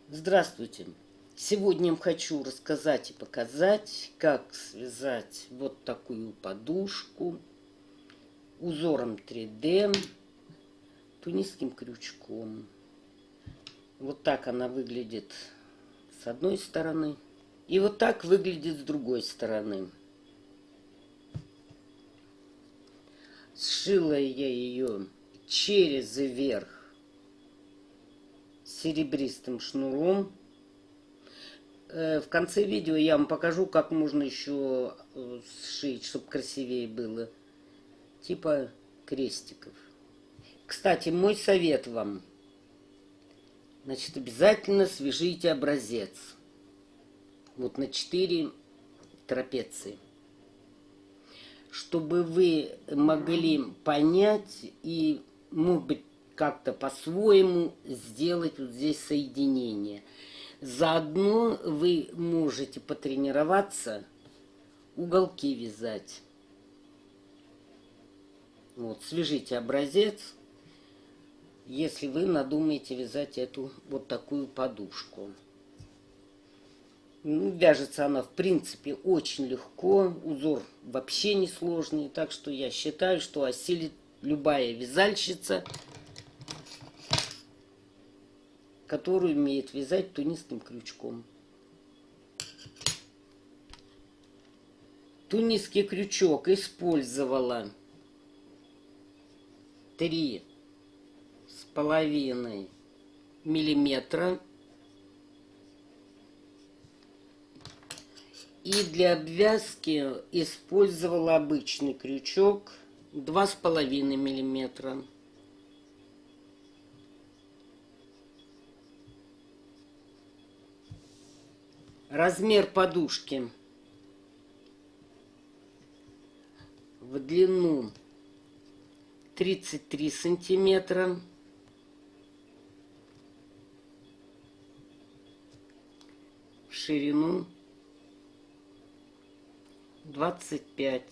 Здравствуйте! Сегодня я хочу рассказать и показать, как связать вот такую подушку узором 3D тунисским крючком. Вот так она выглядит с одной стороны, и вот так выглядит с другой стороны. Сшила я ее через верх серебристым шнуром. В конце видео я вам покажу, как можно еще сшить, чтобы красивее было. Типа крестиков. Кстати, мой совет вам. Значит, обязательно свяжите образец. Вот на 4 трапеции. Чтобы вы могли понять и, может быть, как-то по-своему сделать вот здесь соединение. Заодно вы можете потренироваться уголки вязать. Вот, свяжите образец, если вы надумаете вязать эту вот такую подушку. Ну, вяжется она, в принципе, очень легко. Узор вообще не сложный. Так что я считаю, что осилит любая вязальщица, которая умеет вязать тунисским крючком. Тунисский крючок использовала 3,5 миллиметра. И для обвязки использовала обычный крючок 2,5 миллиметра. Размер подушки в длину 33 сантиметра. В ширину 25.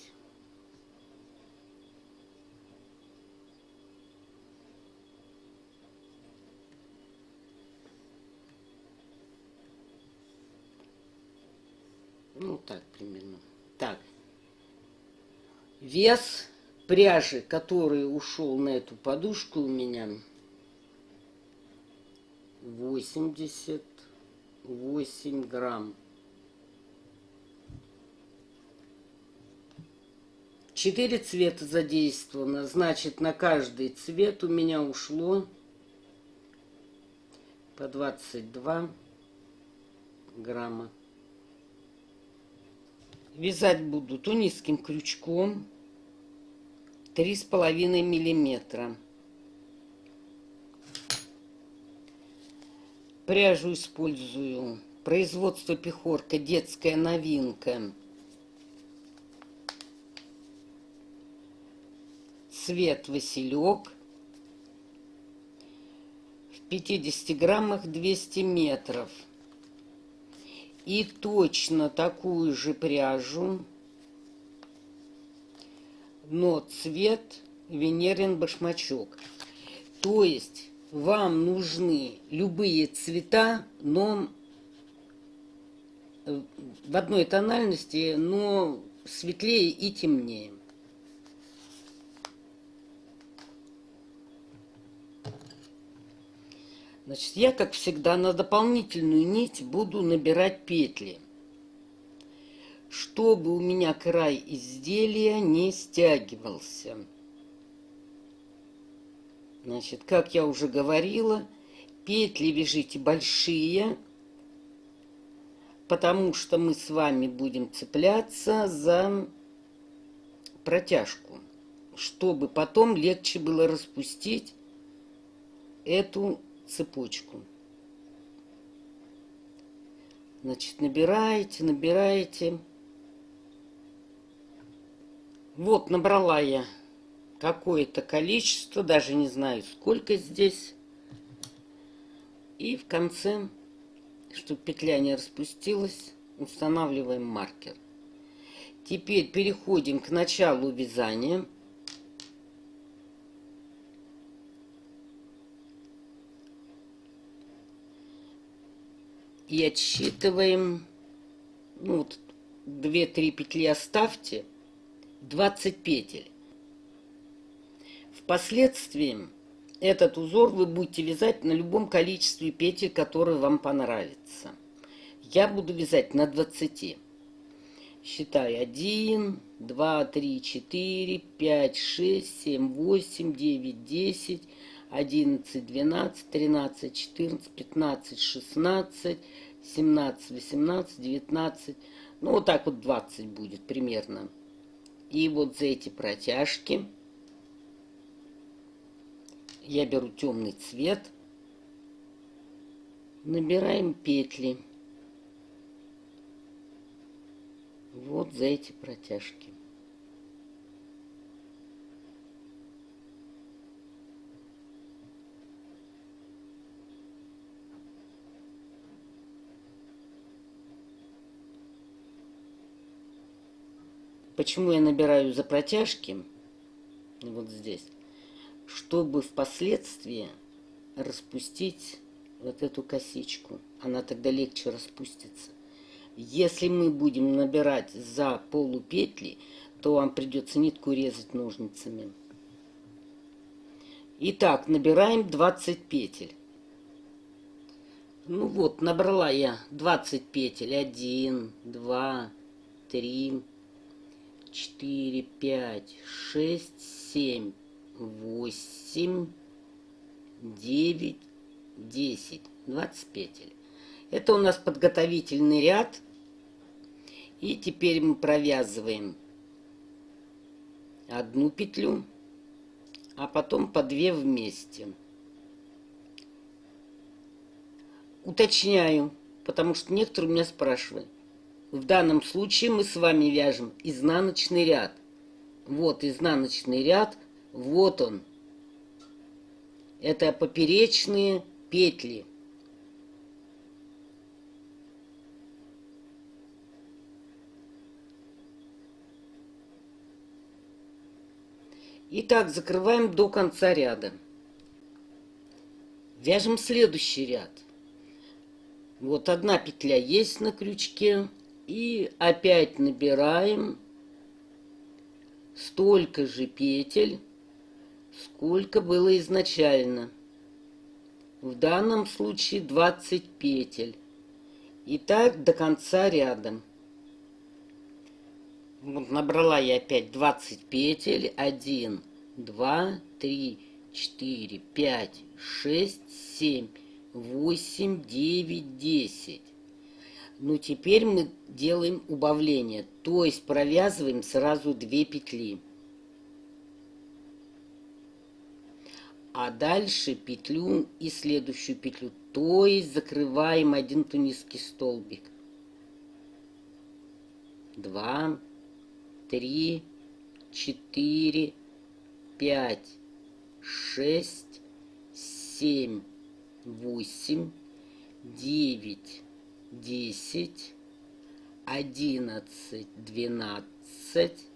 Ну, так примерно. Так. Вес пряжи, который ушел на эту подушку у меня, 88 грамм. 4 цвета задействовано, значит, на каждый цвет у меня ушло по 22 грамма. Вязать буду тунисским крючком 3,5 миллиметра. Пряжу использую производство Пехорка, детская новинка. Цвет Василек. В 50 граммах 200 метров. И точно такую же пряжу, но цвет Венерин башмачок. То есть вам нужны любые цвета, но в одной тональности, но светлее и темнее. Значит, я, как всегда, на дополнительную нить буду набирать петли, чтобы у меня край изделия не стягивался. Значит, как я уже говорила, петли вяжите большие, потому что мы с вами будем цепляться за протяжку, чтобы потом легче было распустить эту цепочку. Значит, набираете, набираете. Вот, набрала я какое-то количество, даже не знаю, сколько здесь. И в конце, чтобы петля не распустилась, устанавливаем маркер. Теперь переходим к началу вязания. И отсчитываем, ну вот 2-3 петли оставьте, 20 петель. Впоследствии этот узор вы будете вязать на любом количестве петель, которые вам понравится. Я буду вязать на 20. Считаю 1, 2, 3, 4, 5, 6, 7, 8, 9, 10, 11, 12, 13, 14, 15, 16, 17, 18, 19. Ну, вот так вот 20 будет примерно. И вот за эти протяжки я беру темный цвет, набираем петли. Вот за эти протяжки. Почему я набираю за протяжки? Вот здесь. Чтобы впоследствии распустить вот эту косичку. Она тогда легче распустится. Если мы будем набирать за полупетли, то вам придется нитку резать ножницами. Итак, набираем 20 петель. Ну вот, набрала я 20 петель. 1, 2, 3, 4, 5, 6, 7, 8, 9, 10. 20 петель. Это у нас подготовительный ряд. И теперь мы провязываем одну петлю, а потом по 2 вместе. Уточняю, потому что некоторые меня спрашивают. В данном случае мы с вами вяжем изнаночный ряд. Вот изнаночный ряд, вот он. Это поперечные петли. Итак, закрываем до конца ряда. Вяжем следующий ряд. Вот одна петля есть на крючке. И опять набираем столько же петель, сколько было изначально. В данном случае 20 петель. И так до конца ряда. Вот набрала я опять 20 петель. 1, 2, 3, 4, 5, 6, 7, 8, 9, 10. Ну, теперь мы делаем убавление. То есть провязываем сразу 2 петли. А дальше петлю и следующую петлю. То есть закрываем один тунисский столбик. 2, 3, 4, 5, 6, 7, 8, 9, 10, 11, 12,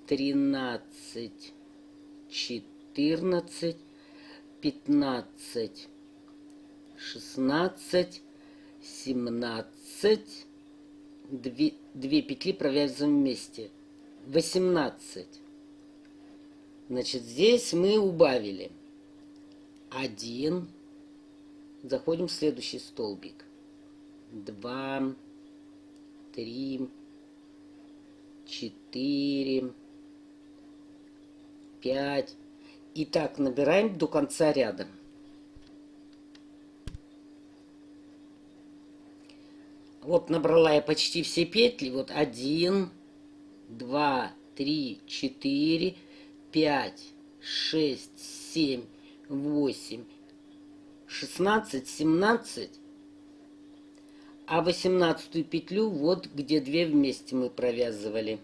13, 14, 15, 16, 17, 2 петли провязываем вместе. 18. Значит, здесь мы убавили 1. Заходим в следующий столбик. 2, 3, 4, 5. И так набираем до конца ряда. Вот набрала я почти все петли. Вот 1, 2, 3, 4, 5, 6, 7, 8, 16, 17. А 18 петлю вот где 2 вместе мы провязывали.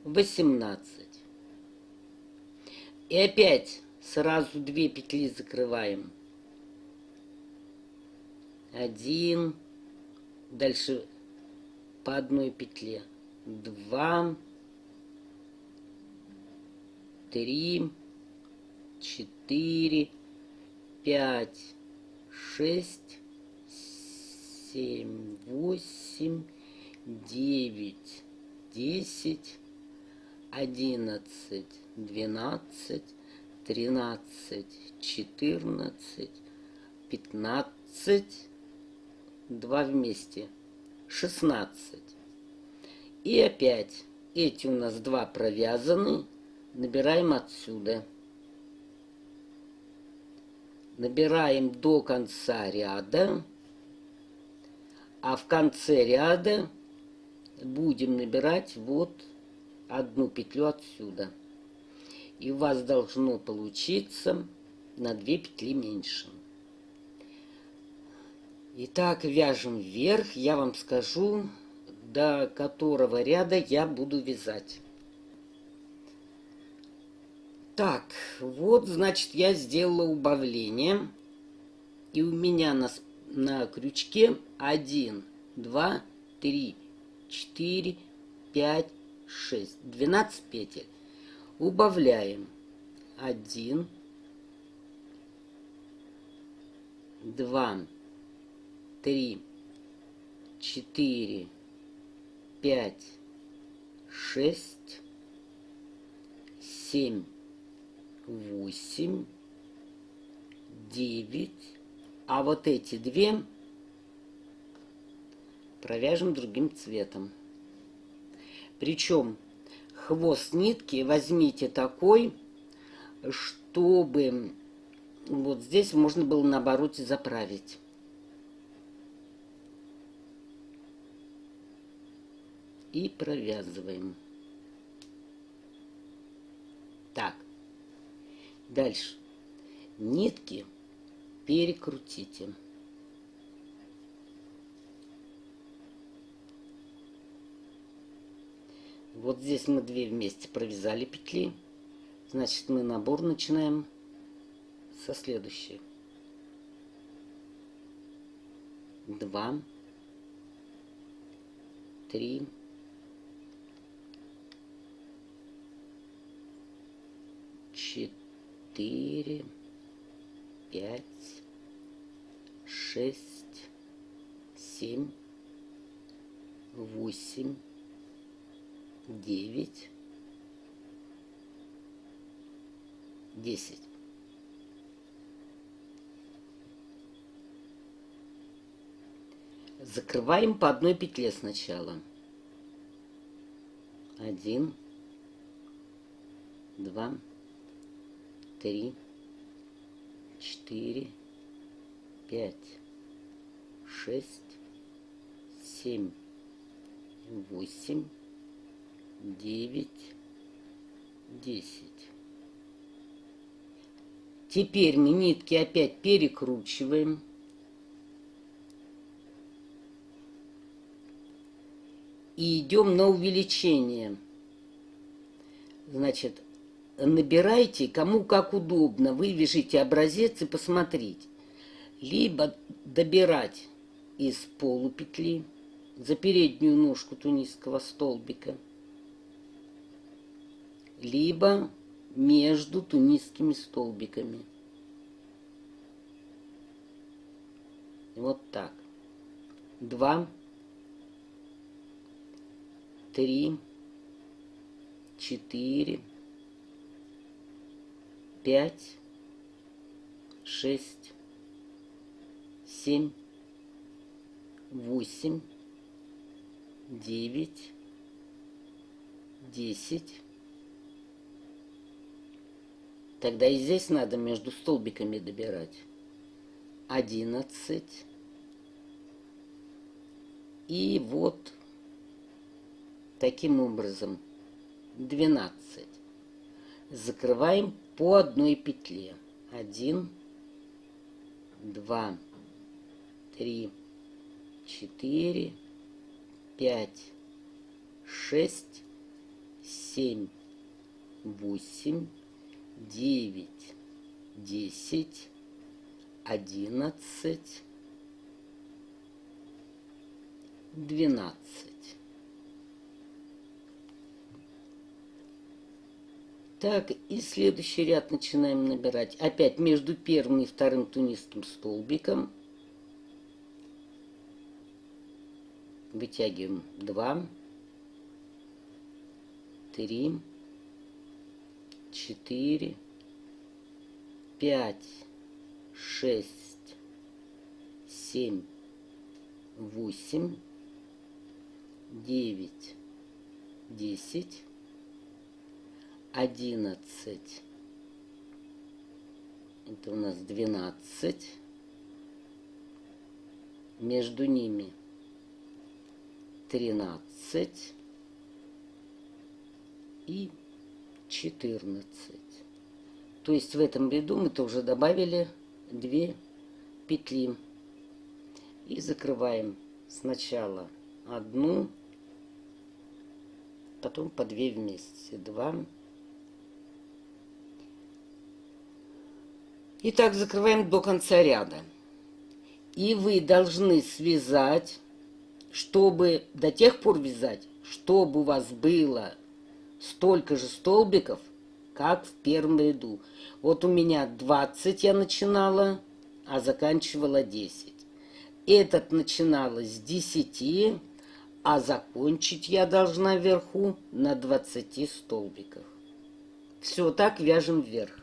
18. И опять сразу 2 петли закрываем. 1. Дальше по одной петле. 2, 3, 4, 5, 6, 7, 8, 9, 10, 11, 12, 13, 14, 15, 2 вместе, 16. И опять эти у нас 2 провязаны, набираем отсюда. Набираем до конца ряда, а в конце ряда будем набирать вот одну петлю отсюда. И у вас должно получиться на 2 петли меньше. Итак, вяжем вверх. Я вам скажу, до которого ряда я буду вязать. Так, вот, значит, я сделала убавление. И у меня на крючке 1, 2, 3, 4, 5, 6. 12 петель. Убавляем. 1, 2, 3, 4, 5, 6, 7, 8, 9. А вот эти 2 провяжем другим цветом. Причем хвост нитки возьмите такой, чтобы вот здесь можно было на обороте заправить. И провязываем. Так. Дальше. Нитки перекрутите. Вот здесь мы 2 вместе провязали петли. Значит, мы набор начинаем со следующей. 2, 3, 4, 5, 6, 7, 8, 9, 10. Закрываем по одной петле сначала. 1, 2, 3, 4, 5, 6, 7, 8, 9, 10. Теперь мы нитки опять перекручиваем. И идем на увеличение. Значит, набирайте, кому как удобно. Вы вяжите образец и посмотрите. Либо добирать из полупетли за переднюю ножку тунисского столбика, либо между тунисскими столбиками. Вот так. 2, 3, 4, 5, 6, 7, 8, 9, 10. Тогда и здесь надо между столбиками добирать. 11. И вот таким образом 12. Закрываем по одной петле. 1, 2, 3, 4, 5, 6, 7, 8, 9, 10, 11, 12. Так, и следующий ряд начинаем набирать. Опять между первым и вторым тунисским столбиком. вытягиваем 2, 3, 4, 5, 6, 7, 8, 9, 10, 11, это у нас 12, между ними 13 и 14. То есть в этом ряду мы тоже добавили 2 петли. И закрываем сначала одну, потом по 2 вместе. 2. И так закрываем до конца ряда. И вы должны связать, чтобы до тех пор вязать, чтобы у вас было столько же столбиков, как в первом ряду. Вот у меня 20 я начинала, а заканчивала 10. Этот начинала с 10, а закончить я должна вверху на 20 столбиках. Все, так вяжем вверх.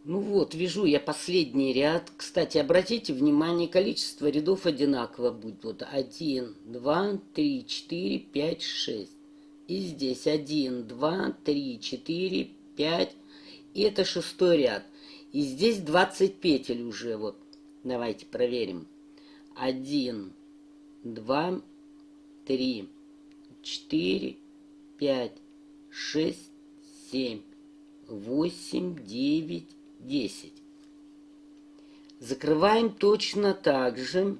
Ну вот, вяжу я последний ряд. Кстати, обратите внимание, количество рядов одинаково будет. Вот 1, 2, 3, 4, 5, 6. И здесь 1, 2, 3, 4, 5. И это 6-й ряд. И здесь 20 петель уже. Вот. Давайте проверим. 1, 2, 3, 4, 5, 6, 7, 8, 9, 10. Закрываем точно так же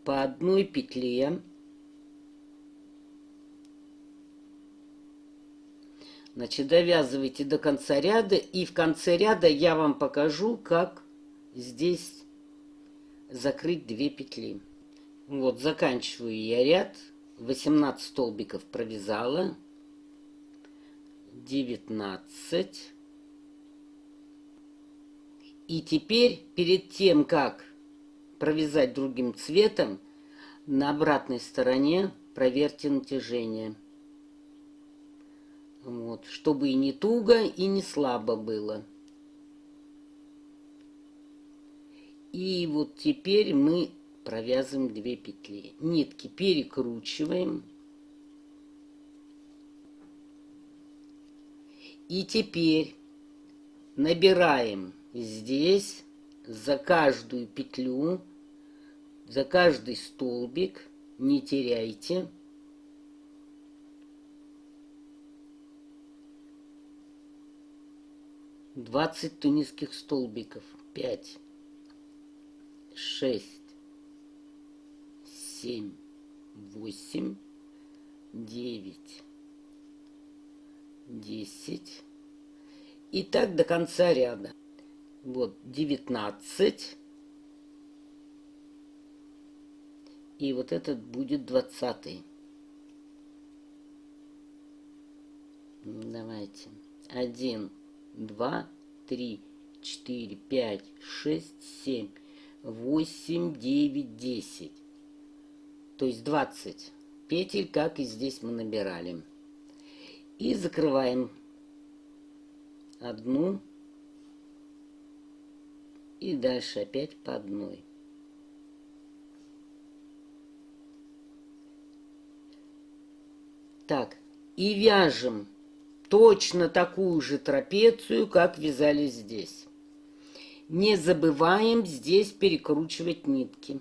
по одной петле. Значит, довязывайте до конца ряда, и в конце ряда я вам покажу, как здесь закрыть 2 петли. Вот, заканчиваю я ряд. 18 столбиков провязала. 19. И теперь, перед тем, как провязать другим цветом, на обратной стороне проверьте натяжение. Вот, чтобы и не туго, и не слабо было. И вот теперь мы провязываем 2 петли. Нитки перекручиваем. И теперь набираем здесь за каждую петлю, за каждый столбик, не теряйте. Двадцать тунисских столбиков. 5, 6, 7, 8, 9, 10. И так до конца ряда. Вот 19. И вот этот будет 20. Давайте. 1, 2, 3, 4, 5, 6, 7, 8, 9, 10. То есть 20 петель, как и здесь мы набирали. И закрываем одну. И дальше опять по одной. Так, и вяжем точно такую же трапецию, как вязали здесь. Не забываем здесь перекручивать нитки.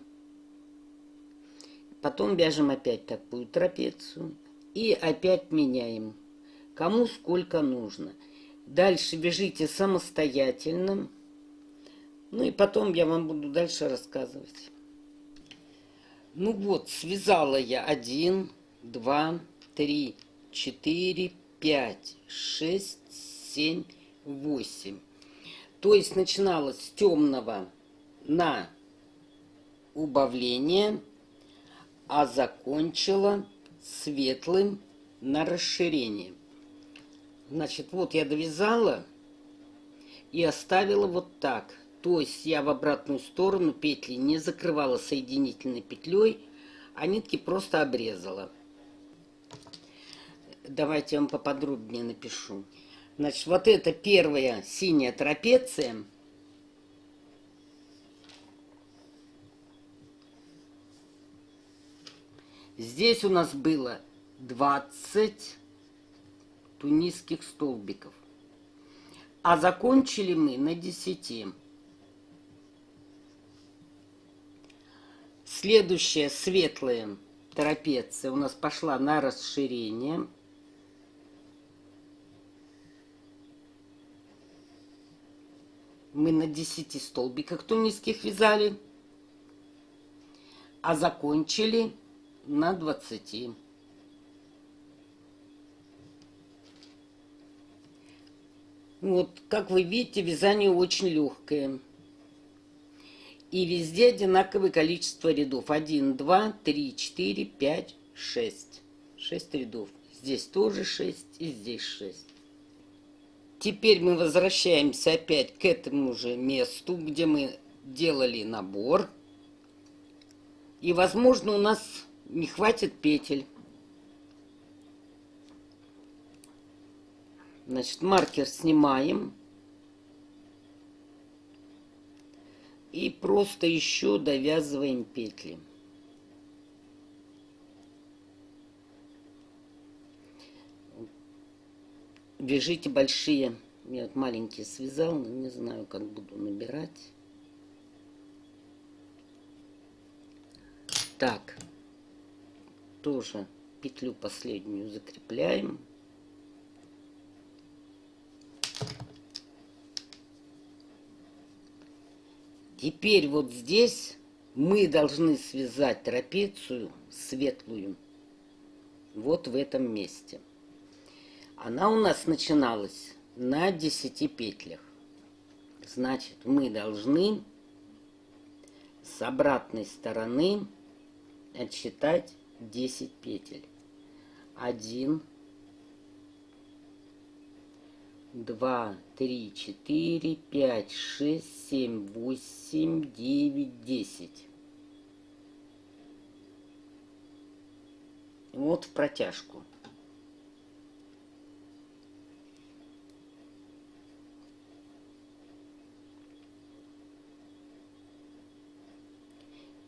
Потом вяжем опять такую трапецию. И опять меняем. Кому сколько нужно. Дальше вяжите самостоятельно. Ну и потом я вам буду дальше рассказывать. Ну вот, связала я 1, 2, 3, 4, 5, 6, 7, 8. То есть начинала с темного на убавление, а закончила светлым на расширение. Значит, вот я довязала и оставила вот так. То есть я в обратную сторону петли не закрывала соединительной петлей, а нитки просто обрезала. Давайте я вам поподробнее напишу. Значит, вот это первая синяя трапеция. Здесь у нас было 20 тунисских столбиков. А закончили мы на 10. Следующая светлая трапеция у нас пошла на расширение. Мы на 10 столбиках тунисских вязали, а закончили на 20. Вот, как вы видите, вязание очень легкое. И везде одинаковое количество рядов. 1, 2, 3, 4, 5, 6. 6 рядов. Здесь тоже 6 и здесь 6. Теперь мы возвращаемся опять к этому же месту, где мы делали набор. И, возможно, у нас не хватит петель. Значит, маркер снимаем. И просто еще довязываем петли. Вяжите большие. Я вот маленькие связал, но не знаю, как буду набирать. Так. Тоже петлю последнюю закрепляем. Теперь вот здесь мы должны связать трапецию светлую. Вот в этом месте. Она у нас начиналась на 10 петлях. Значит, мы должны с обратной стороны отсчитать 10 петель. 1, 2, 3, 4, 5, 6, 7, 8, 9, 10. Вот в протяжку.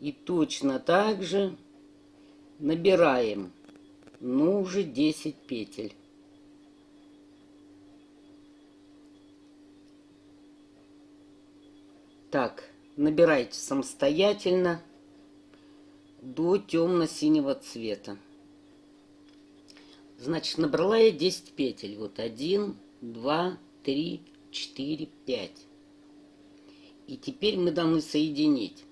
И точно так же набираем, ну, уже 10 петель. Так, набирайте самостоятельно до темно-синего цвета. Значит, набрала я 10 петель. Вот 1, 2, 3, 4, 5. И теперь мы должны соединить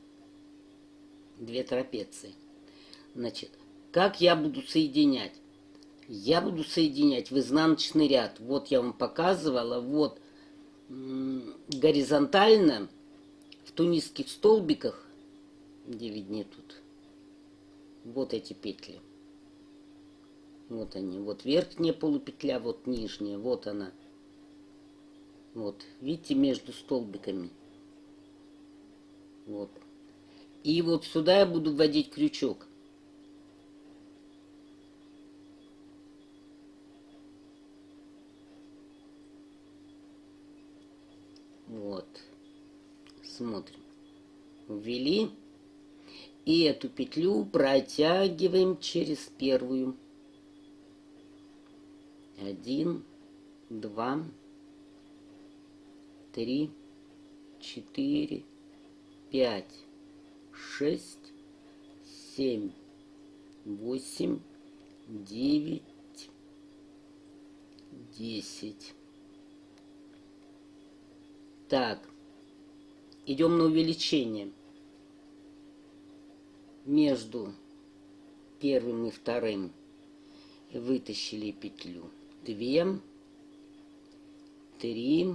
2 трапеции. Значит, как я буду соединять? Я буду соединять в изнаночный ряд. Вот я вам показывала. Вот горизонтально в тунисских столбиках, где виднее тут, вот эти петли. Вот они. Вот верхняя полупетля, вот нижняя. Вот она. Вот. Видите, между столбиками. Вот. И вот сюда я буду вводить крючок. Вот. Смотрим. Ввели. И эту петлю протягиваем через первую. 1, 2, 3, 4, 5, 6, 7, 8, 9, 10. Так, идем на увеличение. Между первым и вторым вытащили петлю. 2, 3,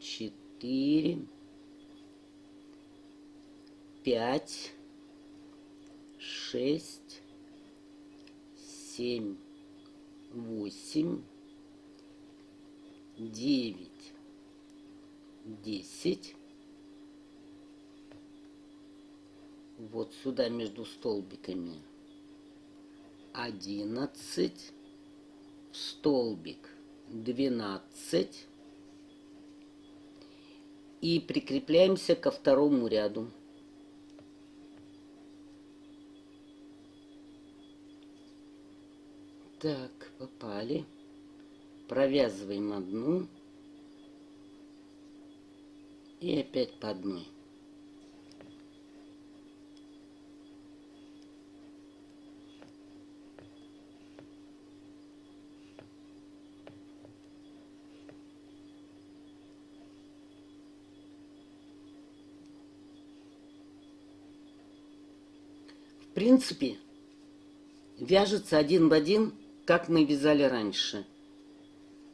4, 5, 6, 7, 8, 9, 10. Вот сюда между столбиками 11, в столбик 12 и прикрепляемся ко второму ряду. Так, попали. Провязываем одну и опять по одной. В принципе, вяжется один в один, как мы вязали раньше.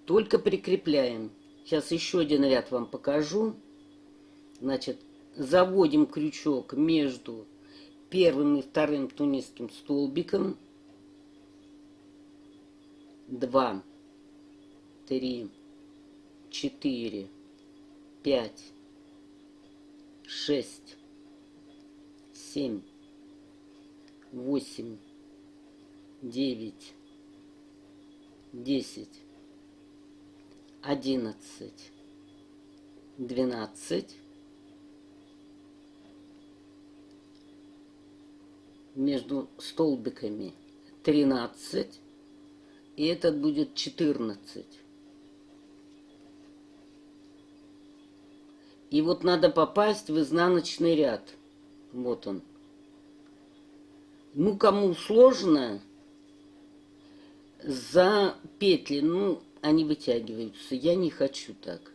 Только прикрепляем. Сейчас еще один ряд вам покажу. Значит, заводим крючок между первым и вторым тунисским столбиком. 2, 3, 4, 5, 6, 7, 8, 9, 10, 11, 12, между столбиками 13, и этот будет 14. И вот надо попасть в изнаночный ряд. Вот он. Ну, кому сложно, за петли, ну, они вытягиваются. Я не хочу так.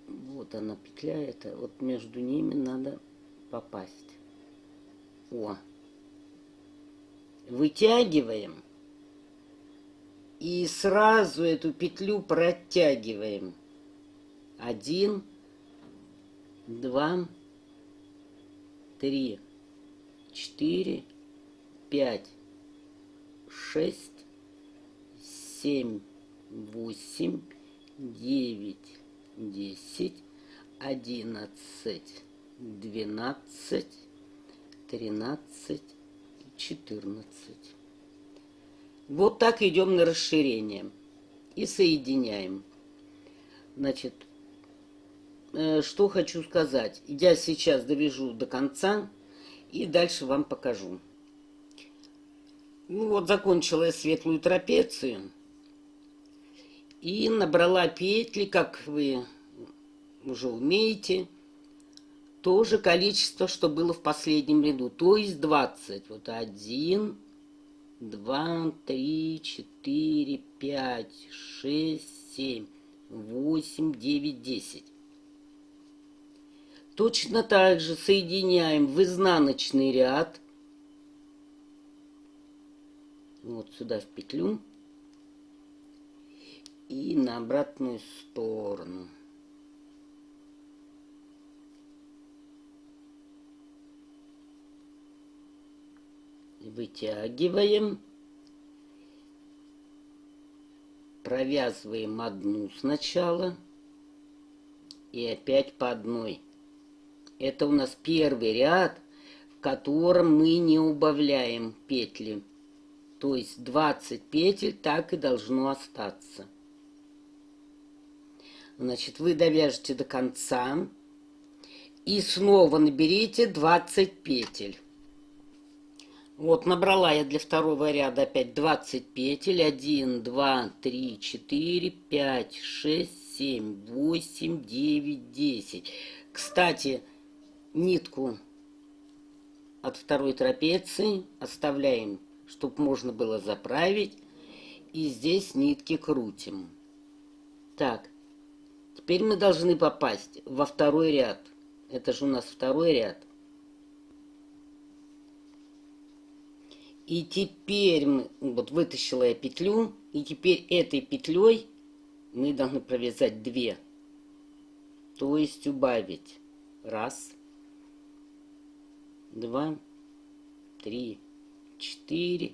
Вот она петля эта. Вот между ними надо попасть. О. Вытягиваем. И сразу эту петлю протягиваем. 1, 2, 3, 4, 5, 6, 7, 8, 9, 10, 11, 12, 13, 14. Вот так идем на расширение. И соединяем. Значит, что хочу сказать. Я сейчас довяжу до конца и дальше вам покажу. Ну вот, закончила я светлую трапецию. И набрала петли, как вы уже умеете. То же количество, что было в последнем ряду. То есть 20. Вот 1, 2, 3, 4, 5, 6, 7, 8, 9, 10. Точно так же соединяем в изнаночный ряд. Вот сюда в петлю. И на обратную сторону. Вытягиваем. Провязываем одну сначала. И опять по одной. Это у нас первый ряд, в котором мы не убавляем петли. То есть 20 петель так и должно остаться. Значит, вы довяжете до конца. И снова наберите 20 петель. Вот набрала я для второго ряда опять 20 петель. 1, 2, 3, 4, 5, 6, 7, 8, 9, 10. Кстати, нитку от второй трапеции оставляем, чтобы можно было заправить. И здесь нитки крутим. Так, теперь мы должны попасть во второй ряд. Это же у нас второй ряд. И теперь мы, вот вытащила я петлю, и теперь этой петлей мы должны провязать 2. То есть убавить. 1, 2, 3, 4,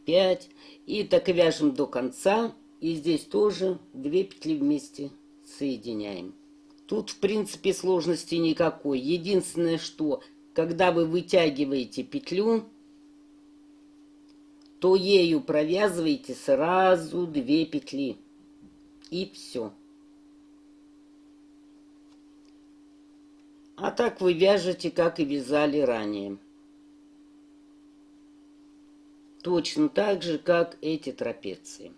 5. И так и вяжем до конца. И здесь тоже 2 петли вместе соединяем. Тут, в принципе, сложности никакой. Единственное, что, когда вы вытягиваете петлю, то ею провязываете сразу 2 петли. И все. А так вы вяжете, как и вязали ранее. Точно так же, как эти трапеции.